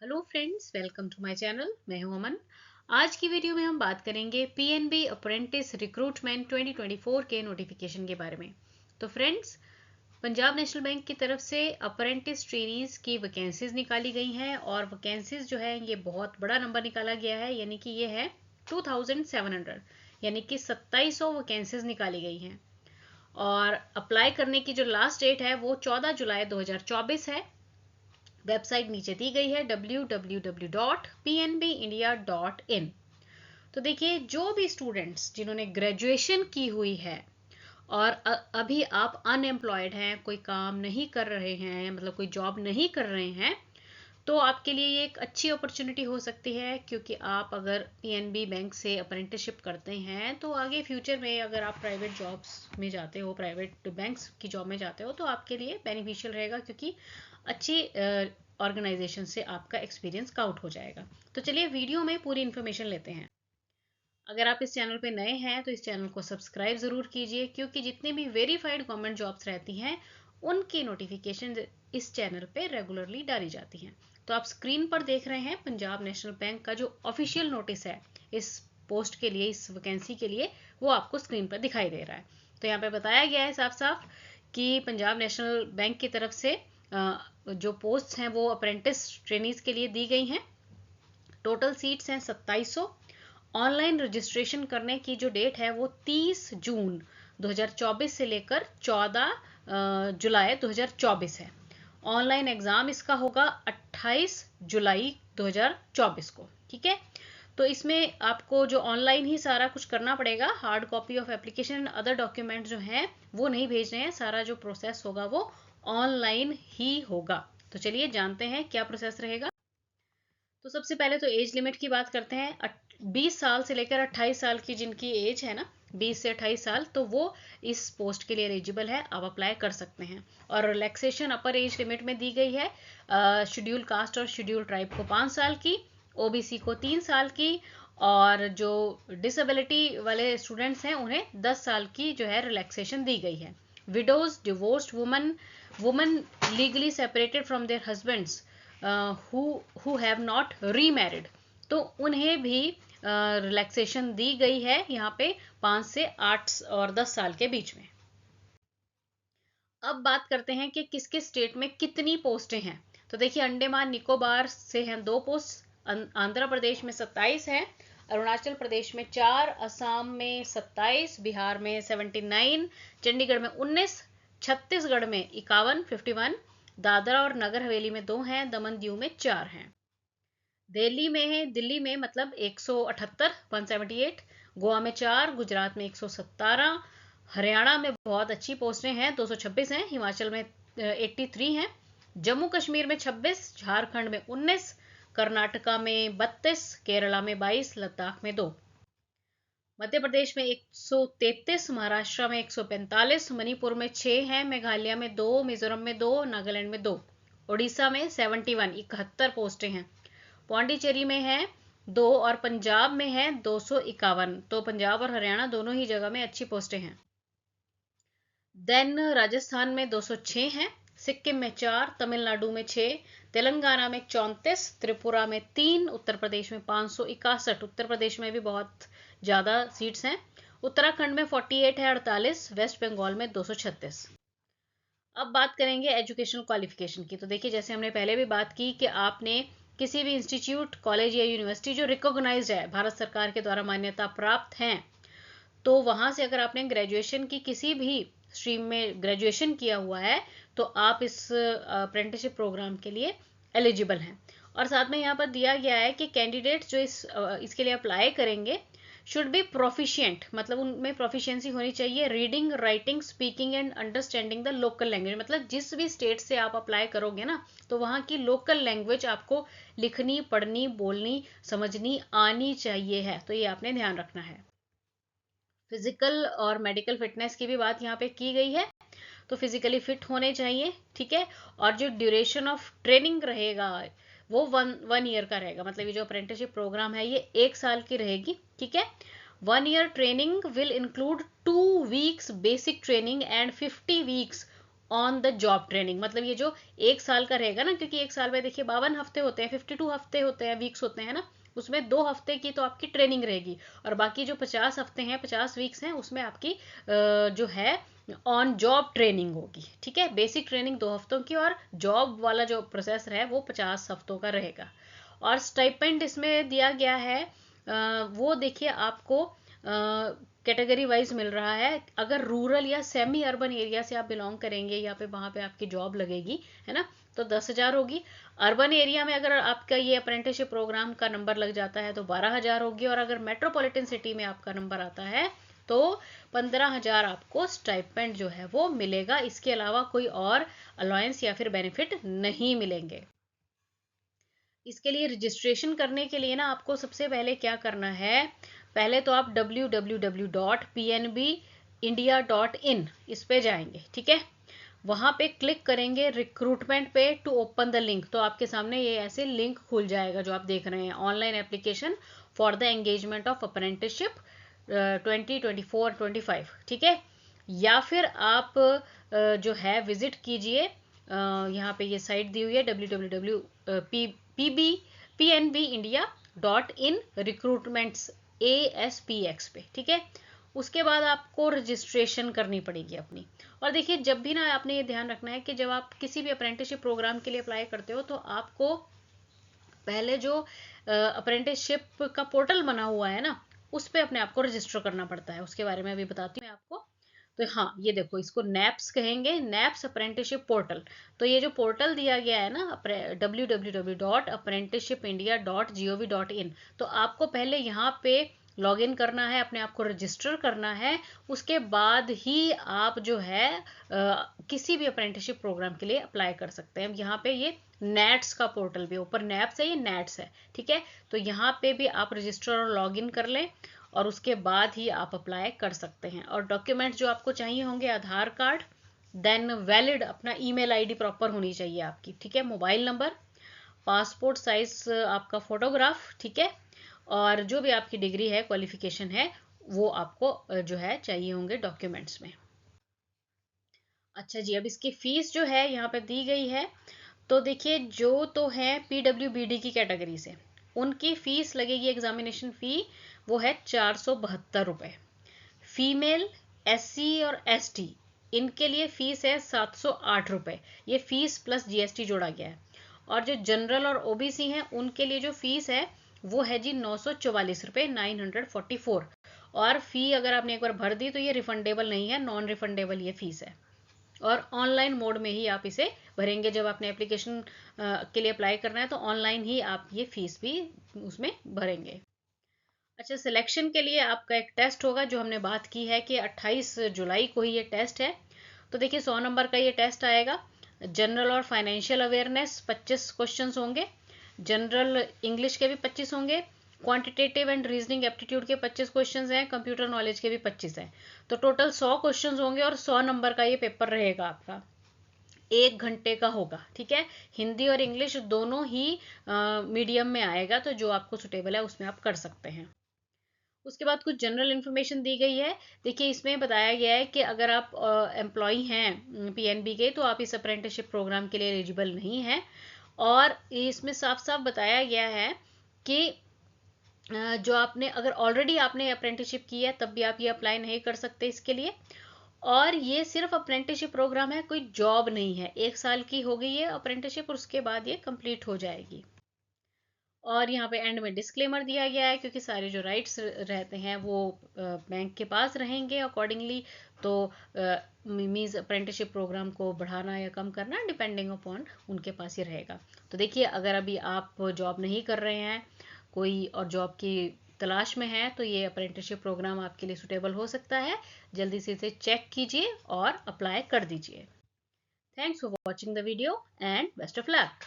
Hello friends, welcome to my channel. मैं हूं अमन। आज की वीडियो में हम बात करेंगे पीएनबी अप्रेंटिस रिक्रूटमेंट 2024 के नोटिफिकेशन के बारे में। तो फ्रेंड्स, पंजाब नेशनल बैंक की तरफ से अप्रेंटिस ट्रेनीज की वैकेंसीज निकाली गई हैं और वैकेंसीज जो है ये बहुत बड़ा नंबर निकाला गया है, यानी कि ये है 2700, यानी कि 2700 वैकेंसीज निकाली गई हैं। और अप्लाई करने की जो लास्ट डेट है वो 14 जुलाई 2024 है। वेबसाइट नीचे दी गई है www.pnbindia.in। तो देखिए, जो भी स्टूडेंट्स जिन्होंने ग्रेजुएशन की हुई है और अभी आप अनएम्प्लॉयड हैं, कोई काम नहीं कर रहे हैं, मतलब कोई जॉब नहीं कर रहे हैं, तो आपके लिए ये एक अच्छी अपॉर्चुनिटी हो सकती है। क्योंकि आप अगर पीएनबी बैंक से अप्रेंटिसशिप करते हैं तो आगे फ्यूचर में अगर आप प्राइवेट जॉब्स में जाते हो, प्राइवेट बैंक्स की जॉब में जाते हो, तो आपके लिए बेनिफिशियल रहेगा, क्योंकि अच्छी ऑर्गेनाइजेशन से आपका एक्सपीरियंस काउंट हो जाएगा। तो चलिए वीडियो में पूरी इन्फॉर्मेशन लेते हैं। अगर आप इस चैनल पे नए हैं तो इस चैनल को सब्सक्राइब ज़रूर कीजिए, क्योंकि जितनी भी वेरीफाइड गवर्नमेंट जॉब्स रहती हैं उनकी नोटिफिकेशन इस चैनल पे रेगुलरली डाली जाती हैं। तो आप स्क्रीन पर देख रहे हैं पंजाब नेशनल बैंक का जो ऑफिशियल नोटिस है इस पोस्ट के लिए, इस वैकेंसी के लिए, वो आपको स्क्रीन पर दिखाई दे रहा है। तो यहाँ पे बताया गया है साफ साफ कि पंजाब नेशनल बैंक की तरफ से जो पोस्ट हैं वो अप्रेंटिस ट्रेनीज के लिए दी गई हैं। टोटल सीट्स हैं 2700। ऑनलाइन रजिस्ट्रेशन करने की जो डेट है वो 30 जून 2024 से लेकर 14 जुलाई 2024 है। ऑनलाइन एग्जाम इसका होगा 28 जुलाई 2024 को। ठीक है, तो इसमें आपको जो ऑनलाइन ही सारा कुछ करना पड़ेगा। Hard copy of application, other document जो हैं वो नहीं भेजने हैं। सारा जो प्रोसेस होगा वो ऑनलाइन ही होगा। तो चलिए जानते हैं क्या प्रोसेस रहेगा। तो सबसे पहले तो एज लिमिट की बात करते हैं। 20 साल से लेकर 28 साल की जिनकी एज है ना, 20 से 28 साल, तो वो इस पोस्ट के लिए एलिजिबल है, आप अप्लाई कर सकते हैं। और रिलैक्सेशन अपर एज लिमिट में दी गई है। शेड्यूल कास्ट और शेड्यूल ट्राइब को 5 साल की, ओबीसी को 3 साल की, और जो डिसेबिलिटी वाले स्टूडेंट्स हैं उन्हें 10 साल की जो है रिलैक्सेशन दी गई है। Widows, divorced woman, woman legally separated from their husbands who have not remarried, तो उन्हें भी रिलैक्सेशन दी गई है यहाँ पे 5 से 8 और 10 साल के बीच में। अब बात करते हैं कि किस किस स्टेट में कितनी पोस्टें हैं। तो देखिए, अंडमान निकोबार से हैं 2 पोस्ट, आंध्र प्रदेश में 27 हैं, अरुणाचल प्रदेश में 4, असम में 27, बिहार में 79, चंडीगढ़ में 19, छत्तीसगढ़ में 51, दादरा और नगर हवेली में 2 हैं, दमन दीव में 4 हैं। दिल्ली में मतलब 178, 178, गोवा में 4, गुजरात में 117, हरियाणा में बहुत अच्छी पोस्टें हैं, 226 हैं, हिमाचल में 83 हैं, जम्मू कश्मीर में 26, झारखंड में 19, कर्नाटका में 32, केरला में 22, लद्दाख में 2, मध्य प्रदेश में 133, महाराष्ट्र में 145, मणिपुर में 6 हैं, मेघालय में 2, मिजोरम में 2, नागालैंड में 2, उड़ीसा में 71, 71 पोस्टें हैं, पौंडीचेरी में है 2 और पंजाब में है 251। तो पंजाब और हरियाणा दोनों ही जगह में अच्छी पोस्टें हैं। देन राजस्थान में 206 हैं, सिक्किम में 4, तमिलनाडु में 6, तेलंगाना में 34, त्रिपुरा में 3, उत्तर प्रदेश में 561, उत्तर प्रदेश में भी बहुत ज़्यादा सीट्स हैं, उत्तराखंड में 48 है, 48, वेस्ट बंगाल में 236। अब बात करेंगे एजुकेशनल क्वालिफिकेशन की। तो देखिए, जैसे हमने पहले भी बात की कि आपने किसी भी इंस्टीट्यूट, कॉलेज या यूनिवर्सिटी जो रिकॉग्नाइज्ड है, भारत सरकार के द्वारा मान्यता प्राप्त हैं, तो वहां से अगर आपने ग्रेजुएशन की किसी भी स्ट्रीम में ग्रेजुएशन किया हुआ है तो आप इस अप्रेंटिसशिप प्रोग्राम के लिए एलिजिबल हैं। और साथ में यहाँ पर दिया गया है कि कैंडिडेट्स जो इसके लिए अप्लाई करेंगे शुड बी प्रोफिशिएंट, मतलब उनमें प्रोफिशिएंसी होनी चाहिए reading, writing, speaking and understanding the local language. मतलब जिस भी स्टेट से आप अप्लाई करोगे ना, तो वहाँ की लोकल लैंग्वेज आपको लिखनी, पढ़नी, बोलनी, समझनी आनी चाहिए है। तो ये आपने ध्यान रखना है। फिजिकल और मेडिकल फिटनेस की भी बात यहाँ पे की गई है, तो फिजिकली फिट होने चाहिए। ठीक है, और जो ड्यूरेशन ऑफ ट्रेनिंग रहेगा वो वन ईयर का रहेगा। मतलब ये जो अप्रेंटिसशिप प्रोग्राम है ये 1 साल की रहेगी। ठीक है, 1 ear training will include 2 weeks basic training and 50 weeks on the job training, मतलब ये जो एक साल का रहेगा ना, क्योंकि एक साल में देखिए 52 हफ्ते होते हैं, 52 हफ्ते होते हैं, वीक्स होते हैं ना, उसमें 2 हफ्ते की तो आपकी ट्रेनिंग रहेगी, और बाकी जो 50 हफ्ते हैं, 50 वीक्स हैं, उसमें आपकी जो है ऑन जॉब ट्रेनिंग होगी। ठीक है, बेसिक ट्रेनिंग 2 हफ्तों की, और जॉब वाला जो प्रोसेस है वो 50 हफ्तों का रहेगा। और स्टाइपेंड इसमें दिया गया है, वो देखिए आपको कैटेगरी वाइज मिल रहा है। अगर रूरल या सेमी अर्बन एरिया से आप बिलोंग करेंगे, या पे वहाँ पे आपकी जॉब लगेगी, है ना, तो 10,000 होगी। अर्बन एरिया में अगर आपका ये अप्रेंटिसशिप प्रोग्राम का नंबर लग जाता है तो 12,000 होगी, और अगर मेट्रोपॉलिटन सिटी में आपका नंबर आता है तो 15,000 आपको स्टाइपेंड जो है वो मिलेगा। इसके अलावा कोई और अलाउंस या फिर बेनिफिट नहीं मिलेंगे। इसके लिए रजिस्ट्रेशन करने के लिए ना आपको सबसे पहले क्या करना है, पहले तो आप www.pnbindia.in इस पे जाएंगे। ठीक है, वहां पे क्लिक करेंगे रिक्रूटमेंट पे टू ओपन द लिंक, तो आपके सामने ये ऐसे लिंक खुल जाएगा जो आप देख रहे हैं, online application for the engagement of apprenticeship 2024-25। ठीक है, या फिर आप जो है विजिट कीजिए, यहाँ पे ये साइट दी हुई है www.pnbindia.in रिक्रूटमेंट्स ASPX पे। ठीक है, उसके बाद आपको रजिस्ट्रेशन करनी पड़ेगी अपनी। और देखिए, जब भी ना आपने ये ध्यान रखना है कि जब आप किसी भी अप्रेंटिसशिप प्रोग्राम के लिए अप्लाई करते हो तो आपको पहले जो अप्रेंटिसशिप का पोर्टल बना हुआ है ना, उस पे अपने आप को रजिस्टर करना पड़ता है। उसके बारे में अभी बताती हूँ मैं आपको। तो हाँ, ये देखो, इसको नैप्स कहेंगे, नैप्स अप्रेंटिसशिप पोर्टल। तो ये जो पोर्टल दिया गया है ना, www.apprenticeshipindia.gov.in, तो आपको पहले यहाँ पे लॉग इन करना है, अपने आप को रजिस्टर करना है। उसके बाद ही आप जो है किसी भी अप्रेंटिसशिप प्रोग्राम के लिए अप्लाई कर सकते हैं। यहाँ पे ये नेट्स का पोर्टल भी, ऊपर नैप्स है, ये नेट्स है। ठीक है, तो यहाँ पे भी आप रजिस्टर और लॉग इन कर लें, और उसके बाद ही आप अप्लाई कर सकते हैं। और डॉक्यूमेंट जो आपको चाहिए होंगे, आधार कार्ड, देन वैलिड अपना ईमेल आईडी प्रॉपर होनी चाहिए आपकी। ठीक है, मोबाइल नंबर, पासपोर्ट साइज आपका फोटोग्राफ। ठीक है, और जो भी आपकी डिग्री है, क्वालिफिकेशन है, वो आपको जो है चाहिए होंगे डॉक्यूमेंट्स में। अच्छा जी, अब इसकी फीस जो है यहाँ पे दी गई है। तो देखिए, जो तो है PWBD की कैटेगरी से, उनकी फीस लगेगी, एग्जामिनेशन फी, वो है 472 रुपये। फीमेल, SC और ST, इनके लिए फीस है 708 रुपये। ये फीस प्लस GST जोड़ा गया है। और जो जनरल और OBC हैं, उनके लिए जो फीस है वो है जी 944 रुपये, 944। और फी अगर आपने एक बार भर दी तो ये रिफंडेबल नहीं है, नॉन रिफंडेबल ये फीस है। और ऑनलाइन मोड में ही आप इसे भरेंगे। जब आपने एप्लीकेशन के लिए अप्लाई करना है तो ऑनलाइन ही आप ये फीस भी उसमें भरेंगे। अच्छा, सिलेक्शन के लिए आपका एक टेस्ट होगा, जो हमने बात की है कि 28 जुलाई को ही ये टेस्ट है। तो देखिए, 100 नंबर का ये टेस्ट आएगा। जनरल और फाइनेंशियल अवेयरनेस 25 क्वेश्चंस होंगे, जनरल इंग्लिश के भी 25 होंगे, क्वांटिटेटिव एंड रीजनिंग एप्टीट्यूड के 25 क्वेश्चंस हैं, कंप्यूटर नॉलेज के भी 25 हैं। तो टोटल 100 क्वेश्चंस होंगे, और 100 नंबर का ये पेपर रहेगा आपका, 1 घंटे का होगा। ठीक है, हिंदी और इंग्लिश दोनों ही मीडियम में आएगा, तो जो आपको सुटेबल है उसमें आप कर सकते हैं। उसके बाद कुछ जनरल इन्फॉर्मेशन दी गई है। देखिए, इसमें बताया गया है कि अगर आप एम्प्लॉय हैं PNB के, तो आप इस अप्रेंटिसशिप प्रोग्राम के लिए एलिजिबल नहीं हैं। और इसमें साफ साफ बताया गया है कि जो आपने, अगर ऑलरेडी आपने अप्रेंटिसशिप की है, तब भी आप ये अप्लाई नहीं कर सकते इसके लिए। और ये सिर्फ अप्रेंटिसशिप प्रोग्राम है, कोई जॉब नहीं है। 1 साल की हो गई है अप्रेंटिसशिप, और उसके बाद ये कंप्लीट हो जाएगी। और यहाँ पे एंड में डिस्क्लेमर दिया गया है, क्योंकि सारे जो राइट्स रहते हैं वो बैंक के पास रहेंगे अकॉर्डिंगली। तो मीन्स अप्रेंटिसशिप प्रोग्राम को बढ़ाना या कम करना डिपेंडिंग अपॉन उनके पास ही रहेगा। तो देखिए, अगर अभी आप जॉब नहीं कर रहे हैं कोई, और जॉब की तलाश में है, तो ये अप्रेंटिसशिप प्रोग्राम आपके लिए सुटेबल हो सकता है। जल्दी से इसे चेक कीजिए और अप्लाई कर दीजिए। Thanks for watching the video and best of luck.